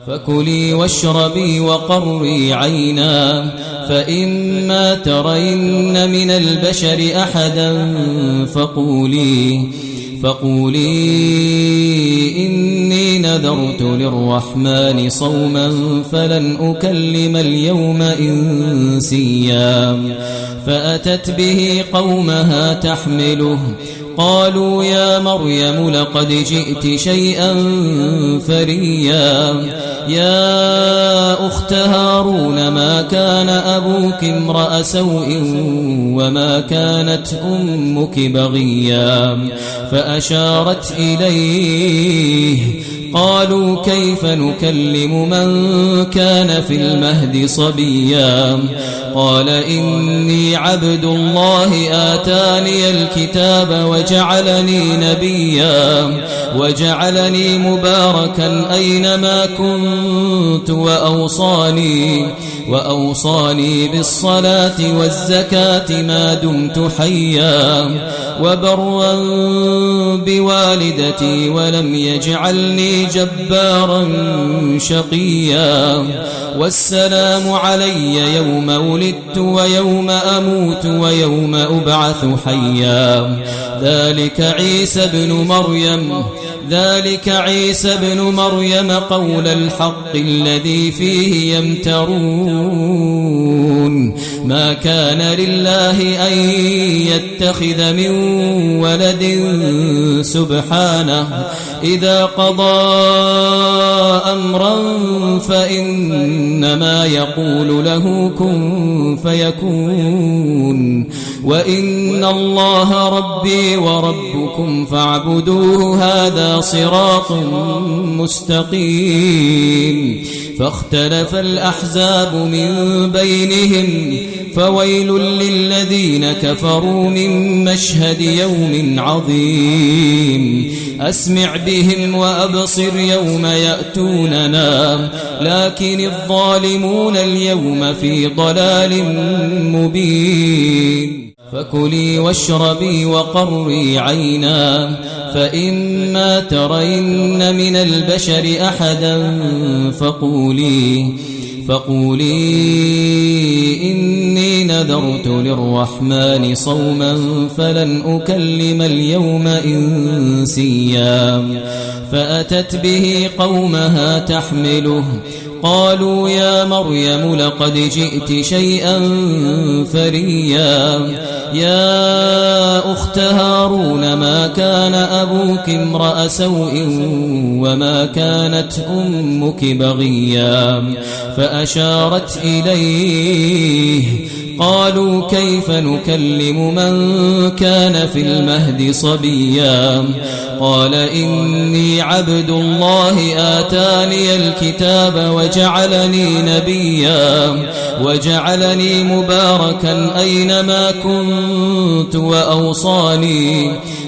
فكلي واشربي وقري عينا فإما ترين من البشر أحدا فقولي إني نذرت للرحمن صوما فلن أكلم اليوم إنسيا فأتت به قومها تحمله قالوا يا مريم لقد جئت شيئا فريا يا أخت هارون ما كان أبوك امرأ سوء وما كانت أمك بغيا فأشارت إليه قالوا كيف نكلم من كان في المهد صبيا قال إني عبد الله آتاني الكتاب وجعلني مباركا أينما كنت وأوصاني بالصلاة والزكاة ما دمت حيا وبرا بوالدتي ولم يجعلني جبارا شقيا والسلام علي يوم ولدت ويوم أموت ويوم أبعث حيا ذلك عيسى بن مريم قول الحق الذي فيه يمترون ما كان لله أن يتخذ من ولد سبحانه إذا قضى أمرا فإنما يقول له كن فيكون وإن الله ربي وربكم فاعبدوه هذا صراط مستقيم فاختلف الأحزاب من بينهم فويل للذين كفروا من مشهد يوم عظيم أسمع بهم وأبصر يوم يأتوننا لكن الظالمون اليوم في ضلال مبين فكلي واشربي وقري عينا فإما ترين من البشر أحدا فقولي إني نذرت للرحمن صوما فلن أكلم اليوم إنسيا فأتت به قومها تحمله قالوا يا مريم لقد جئت شيئا فريا يا أخت هارون ما كان أبوك امرأ سوء وما كانت أمك بغيا فأشارت إليه قالوا كيف نكلم من كان في المهد صبيا قال إني عبد الله آتاني الكتاب وجعلني مباركا أينما كنت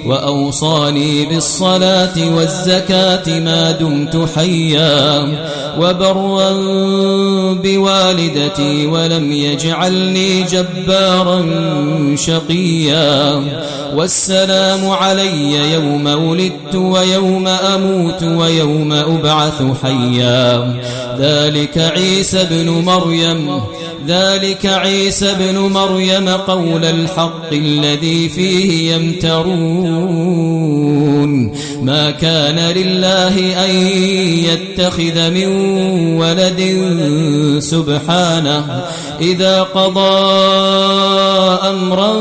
وأوصاني بالصلاة والزكاة ما دمت حيا وبرا بوالدتي ولم يجعلني جبارا شقيا والسلام علي يوم ولدت ويوم أموت ويوم أبعث حيا ذلك عيسى بن مريم قول الحق الذي فيه يمترون ما كان لله أن يتخذ من ولد سبحانه إذا قضى أمرا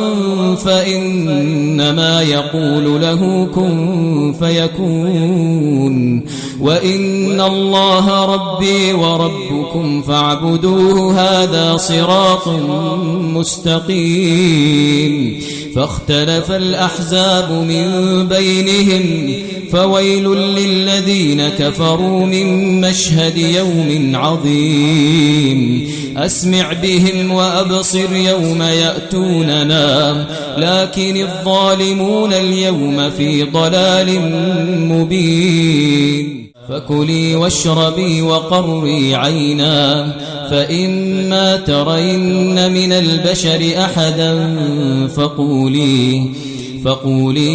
فإنما يقول له كن فيكون وإن الله ربي وربكم فاعبدوه هذا صراط مستقيم فاختلف الأحزاب من بينهم فويل للذين كفروا من مشهد يوم عظيم أسمع بهم وأبصر يوم يأتوننا لكن الظالمون اليوم في ضلال مبين فكلي واشربي وقري عينا فإما ترين من البشر أحدا فقولي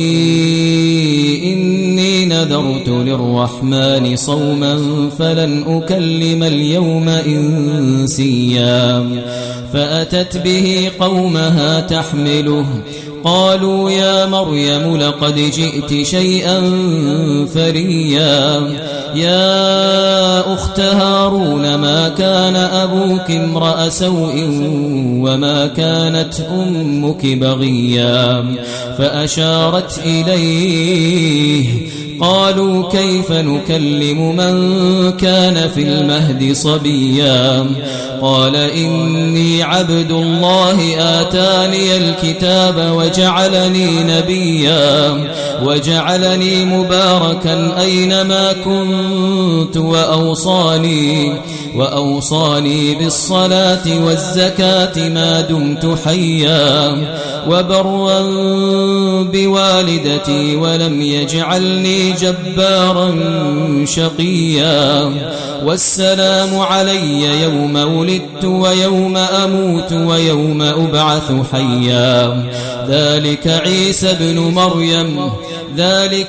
إني نذرت للرحمن صوما فلن أكلم اليوم إنسيا فأتت به قومها تحمله قالوا يا مريم لقد جئت شيئا فريا يا أخت هارون ما كان أبوك امرأ سوء وما كانت أمك بغيا فأشارت إليه قالوا كيف نكلم من كان في المهد صبيا قال إني عبد الله آتاني الكتاب وجعلني مباركا أينما كنت وأوصاني بالصلاة والزكاة ما دمت حيا وبرا بوالدتي ولم يجعلني جبارا شقيا والسلام علي يوم ولدت ويوم أموت ويوم أبعث حيا ذلك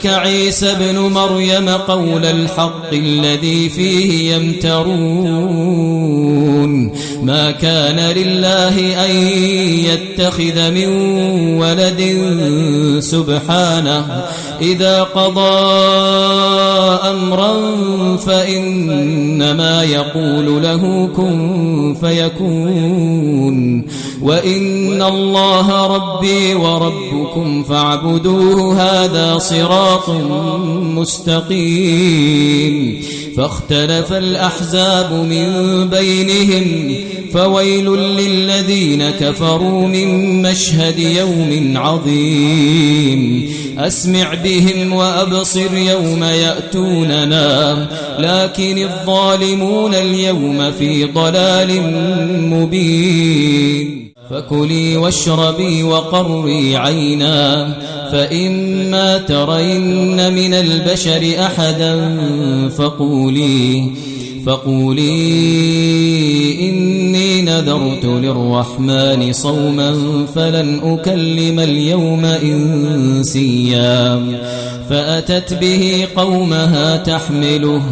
عيسى بن مريم قول الحق الذي فيه يمترون ما كان لله أن يتخذ من ولد سبحانه إذا قضى أمرا فإنما يقول له كن فيكون وإن الله ربي وربكم فاعبدوه هذا صراط مستقيم فاختلف الأحزاب من بينهم فويل للذين كفروا من مشهد يوم عظيم أسمع بهم وأبصر يوم يأتوننا لكن الظالمون اليوم في ضلال مبين فكلي واشربي وقري عينا فإما ترين من البشر أحدا فقولي إني نذرت للرحمن صوما فلن أكلم اليوم إنسيا فأتت به قومها تحمله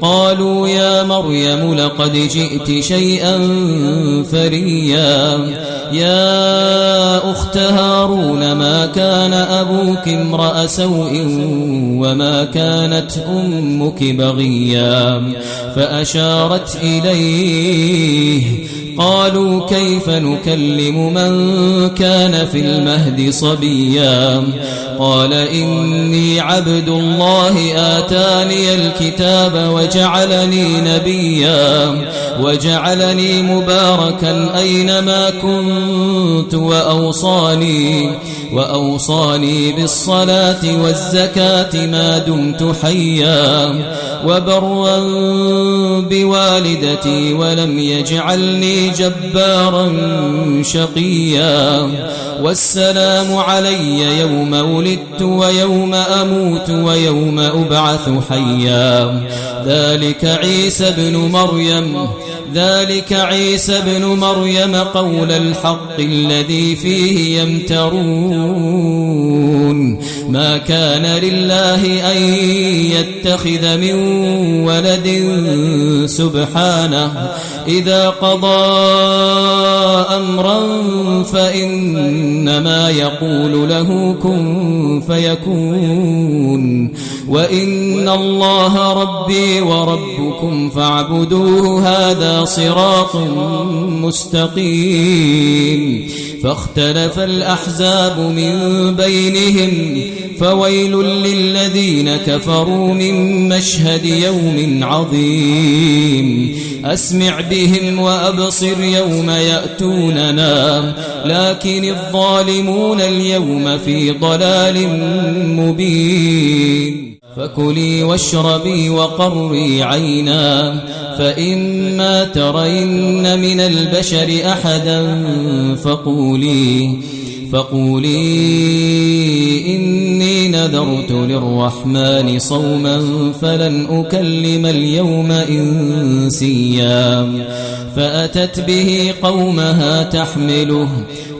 قالوا يا مريم لقد جئت شيئا فريا يا أخت هارون ما كان أبوك امرأ سوء وما كانت أمك بغيا فأشارت إليه قالوا كيف نكلم من كان في المهد صبيا قال إني عبد الله آتاني الكتاب وجعلني مباركا أينما كنت وأوصاني بالصلاة والزكاة ما دمت حيا وبرا بوالدتي ولم يجعلني جبارا شقيا والسلام علي يوم ولدت ويوم أموت ويوم أبعث حيا ذلك عيسى بن مريم قول الحق الذي فيه يمترون ما كان لله أن يتخذ من ولد سبحانه إذا قضى أمرا فإنما يقول له كن فيكون وإن الله ربي وربكم فاعبدوه هذا صراط مستقيم فاختلف الأحزاب من بينهم فويل للذين كفروا من مشهد يوم عظيم أسمع بهم وأبصر يوم يأتوننا لكن الظالمون اليوم في ضلال مبين فكلي واشربي وقري عينا فإما ترين من البشر أحدا فقولي إني نذرت للرحمن صوما فلن أكلم اليوم إنسيا فأتت به قومها تحمله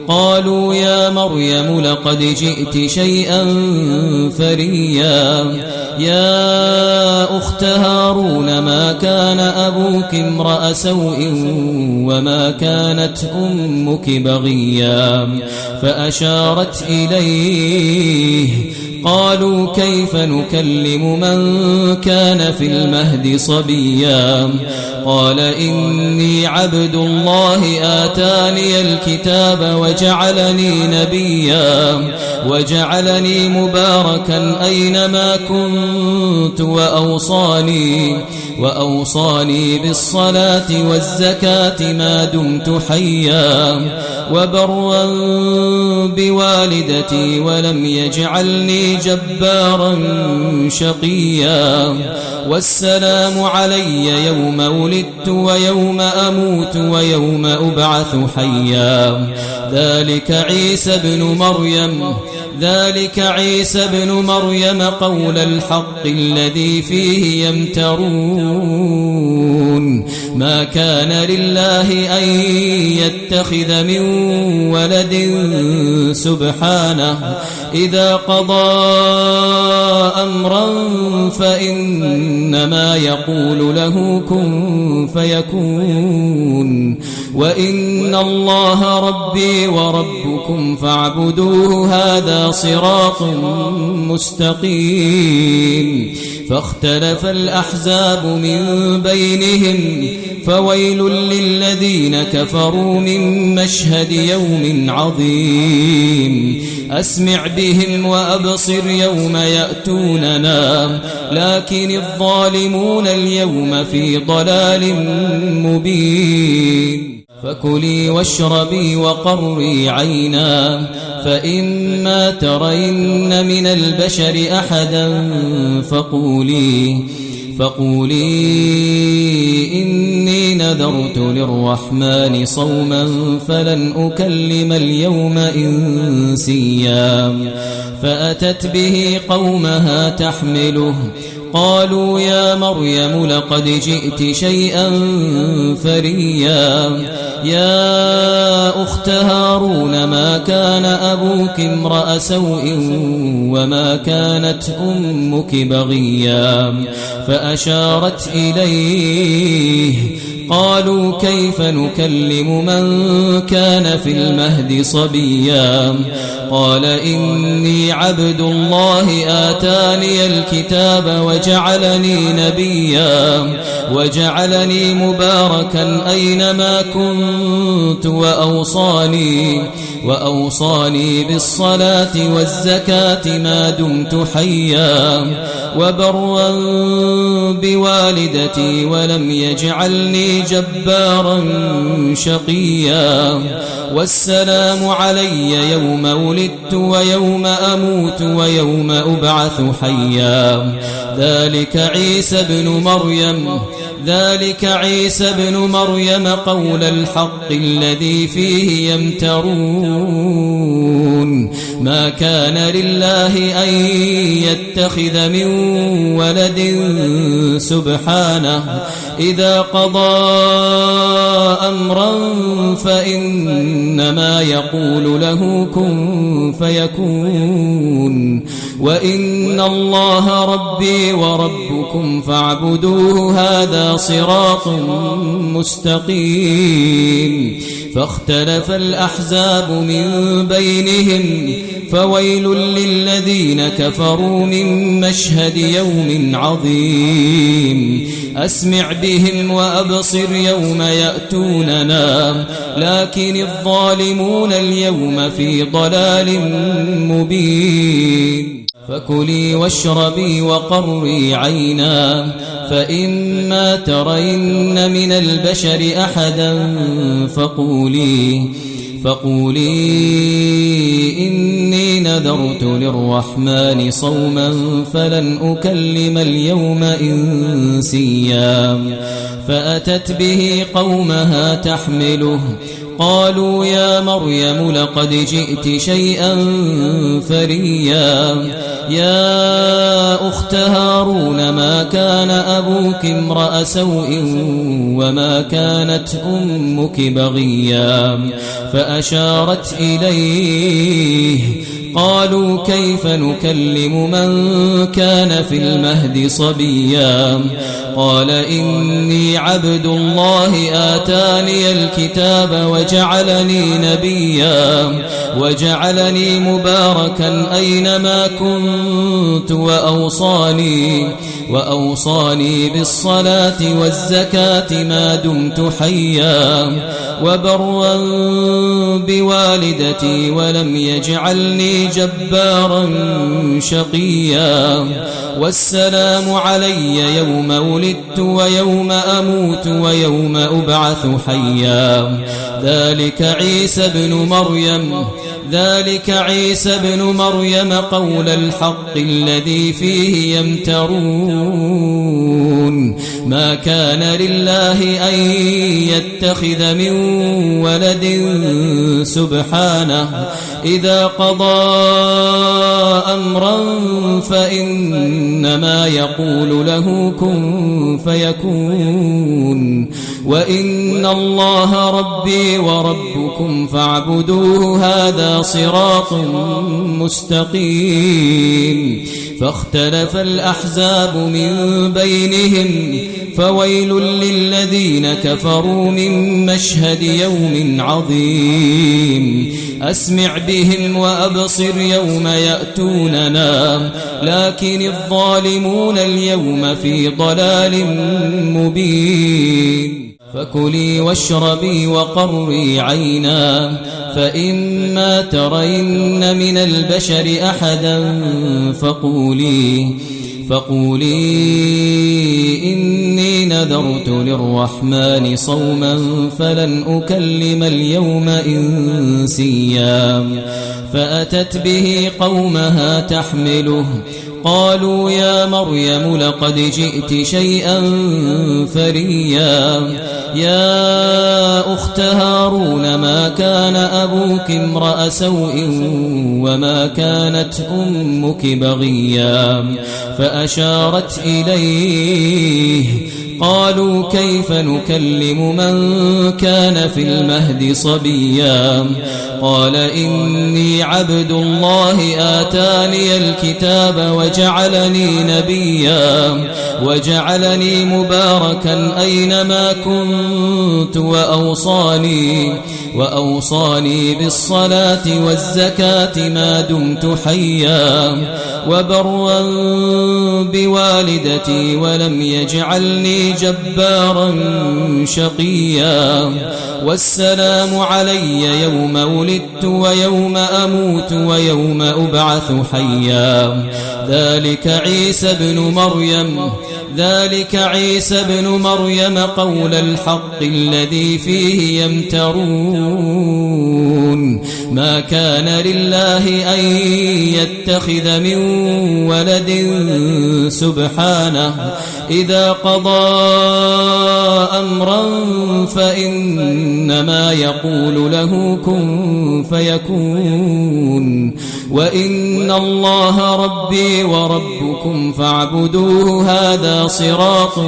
قالوا يا مريم لقد جئت شيئا فريا يا أخت هارون ما كان أبوك امرأ سوء وما كانت أمك بغيا فأشارت إليه قالوا كيف نكلم من كان في المهد صبيا قال إني عبد الله آتاني الكتاب وجعلني مباركا أينما كنت وأوصاني بالصلاة والزكاة ما دمت حيا وبرا بوالدتي ولم يجعلني جبارا شقيا والسلام علي يوم ولدت ويوم أموت ويوم أبعث حيا ذلك عيسى بن مريم قول الحق الذي فيه يمترون ما كان لله أن يتخذ من ولد سبحانه إذا قضى أمرا فإنما يقول له كن فيكون وإن الله ربي وربكم فاعبدوه هذا صراط مستقيم فاختلف الأحزاب من بينهم فويل للذين كفروا من مشهد يوم عظيم أسمع بهم وأبصر يوم يأتوننا لكن الظالمون اليوم في ضلال مبين فكلي واشربي وقري عينا فإما ترين من البشر أحدا فقولي إني نذرت للرحمن صوما فلن أكلم اليوم إنسيا فأتت به قومها تحمله قالوا يا مريم لقد جئت شيئا فريا يا أخت هارون ما كان أبوك امرأ سوء وما كانت أمك بغيا فأشارت إليه قالوا كيف نكلم من كان في المهد صبيا قال إني عبد الله آتاني الكتاب وجعلني مباركا أينما كنت وأوصاني بالصلاة والزكاة ما دمت حيا وبرا بوالدتي ولم يجعلني جبارا شقيا والسلام علي يوم ولدت ويوم أموت ويوم أبعث حيا ذلك عيسى بن مريم قول الحق الذي فيه يمترون ما كان لله أن يتخذ من ولد سبحانه إذا قضى أمرا فإنما يقول له كن فيكون وإن الله ربي وربكم فاعبدوه هذا صراط مستقيم فاختلف الأحزاب من بينهم فويل للذين كفروا من مشهد يوم عظيم أسمع بهم وأبصر يوم يأتوننا لكن الظالمون اليوم في ضلال مبين فكلي واشربي وقري عينا فإما ترين من البشر أحدا فقولي إني نذرت للرحمن صوما فلن أكلم اليوم إنسيا فأتت به قومها تحمله قالوا يا مريم لقد جئت شيئا فريا يا أخت هارون ما كان أبوك امرأ سوء وما كانت أمك بغيا فأشارت إليه قالوا كيف نكلم من كان في المهد صبيا قال إني عبد الله آتاني الكتاب وجعلني مباركا أينما كنت وأوصاني بالصلاة والزكاة ما دمت حيا وبرا بوالدتي ولم يجعلني جبارا شقيا والسلام علي يوم ولدت ويوم أموت ويوم أبعث حيا ذلك عيسى بن مريم قول الحق الذي فيه يمترون ما كان لله أن يتخذ من ولد سبحانه إذا قضى أمرا فإنما يقول له كن فيكون وإن الله ربي وربكم فاعبدوه هذا صراط مستقيم فاختلف الأحزاب من بينهم فويل للذين كفروا من مشهد يوم عظيم أسمع بهم وأبصر يوم يأتوننا لكن الظالمون اليوم في ضلال مبين فكلي واشربي وقري عينا فإما ترين من البشر أحدا فقولي إني نذرت للرحمن صوما فلن أكلم اليوم إنسيا فأتت به قومها تحمله قالوا يا مريم لقد جئت شيئا فريا يا أخت هارون ما كان أبوك امرأ سوء وما كانت أمك بغيا فأشارت إليه قالوا كيف نكلم من كان في المهد صبيا قال إني عبد الله آتاني الكتاب وجعلني مباركا أينما كنت وأوصاني بالصلاة والزكاة ما دمت حيا وبرا بوالدتي ولم يجعلني جبارا شقيا والسلام علي يوم ولدت ويوم أموت ويوم أبعث حيا ذلك عيسى بن مريم قول الحق الذي فيه يمترون ما كان لله أن يتخذ من ولد سبحانه إذا قضى أمرا فإنما يقول له كن فيكون وإن الله ربي وربكم فاعبدوه هذا صراط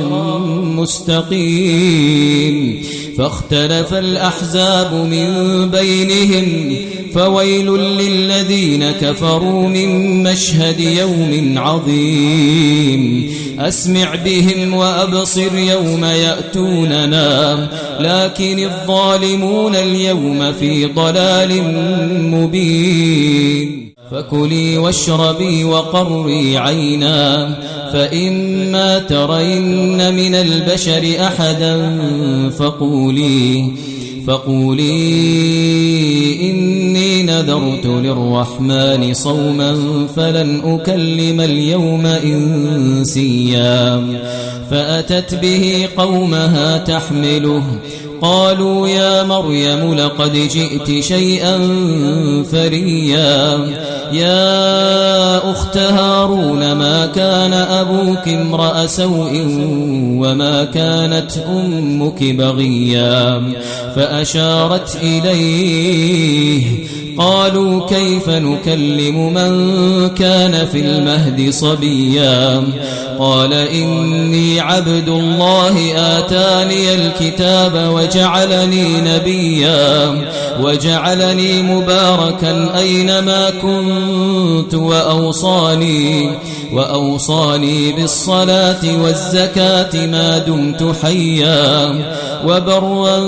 مستقيم فاختلف الأحزاب من بينهم فويل للذين كفروا من مشهد يوم عظيم أسمع بهم وأبصر يوم يأتوننا لكن الظالمون اليوم في ضلال مبين فكلي واشربي وقري عينا فإما ترين من البشر أحدا فقولي إني نذرت للرحمن صوما فلن أكلم اليوم إنسيا فأتت به قومها تحمله قالوا يا مريم لقد جئت شيئا فريا يا أخت هارون ما كان أبوك امرأ سوء وما كانت أمك بغيا فأشارت إليه قالوا كيف نكلم من كان في المهد صبيا قال إني عبد الله آتاني الكتاب وجعلني مباركا أينما كنت وأوصاني بالصلاة والزكاة ما دمت حيا وبرا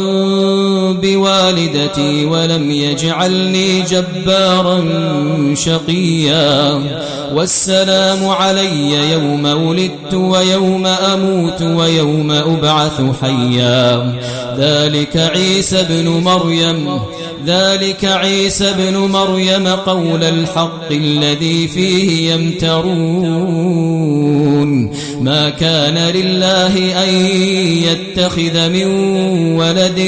بوالدتي ولم يجعلني جبارا شقيا والسلام علي يوم ولدت ويوم أموت ويوم أبعث حيا ذلك عيسى بن مريم قول الحق الذي فيه يمترون ما كان لله أن يتخذ من ولد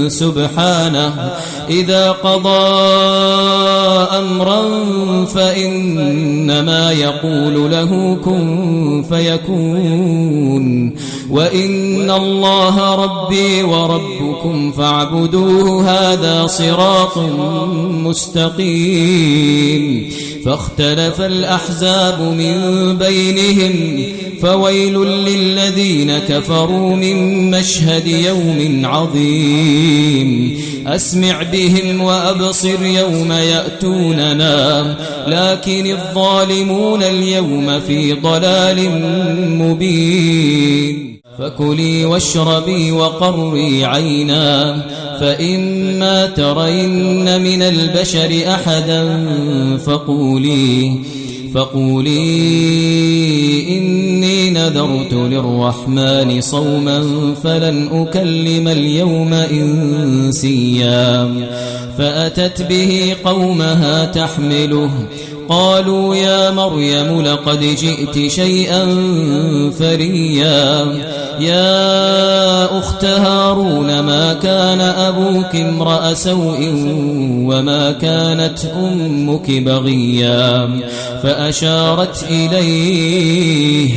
سبحانه إذا قضى أمرا فإنما يقول له كن فيكون وإن الله ربي وربكم فاعبدوه هذا صراط مستقيم فاختلف الأحزاب من بينهم فويل للذين كفروا من مشهد يوم عظيم أسمع بهم وأبصر يوم يأتوننا لكن الظالمون اليوم في ضلال مبين فكلي واشربي وقري عينا فإما ترين من البشر أحدا فقولي إني نذرت للرحمن صوما فلن أكلم اليوم إنسيا فأتت به قومها تحمله قالوا يا مريم لقد جئت شيئا فريا يا أخت هارون ما كان أبوك امرأ سوء وما كانت أمك بغيا فأشارت إليه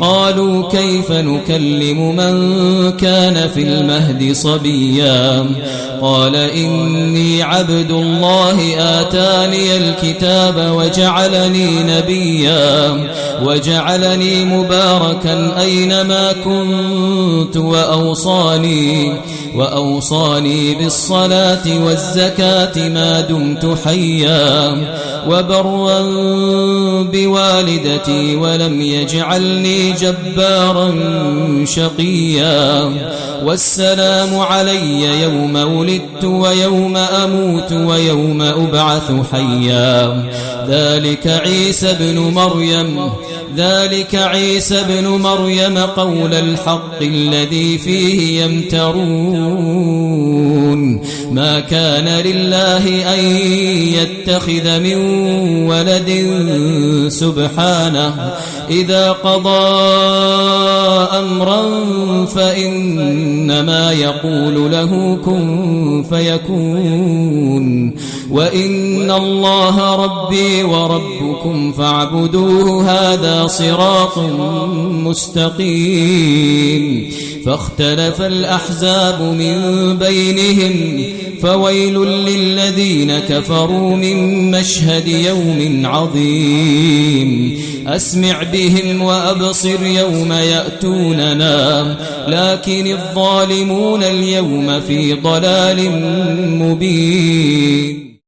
قالوا كيف نكلم من كان في المهد صبيا قال إني عبد الله آتاني الكتاب وجعلني مباركا أينما كنت وأوصاني بالصلاة والزكاة ما دمت حيا وبرا بوالدتي ولم يجعلني جبارا شقيا والسلام علي يوم ولدت ويوم أموت ويوم أبعث حيا ذلك عيسى بن مريم قول الحق الذي فيه يمترون ما كان لله أن يتخذ من ولد سبحانه إذا قضى أمرا فإنما يقول له كن فيكون وإن الله ربي وربكم فاعبدوه هذا صراط مستقيم فاختلف الأحزاب من بينهم فويل للذين كفروا من مشهد يوم عظيم أسمع بهم وأبصر يوم يأتوننا لكن الظالمون اليوم في ضلال مبين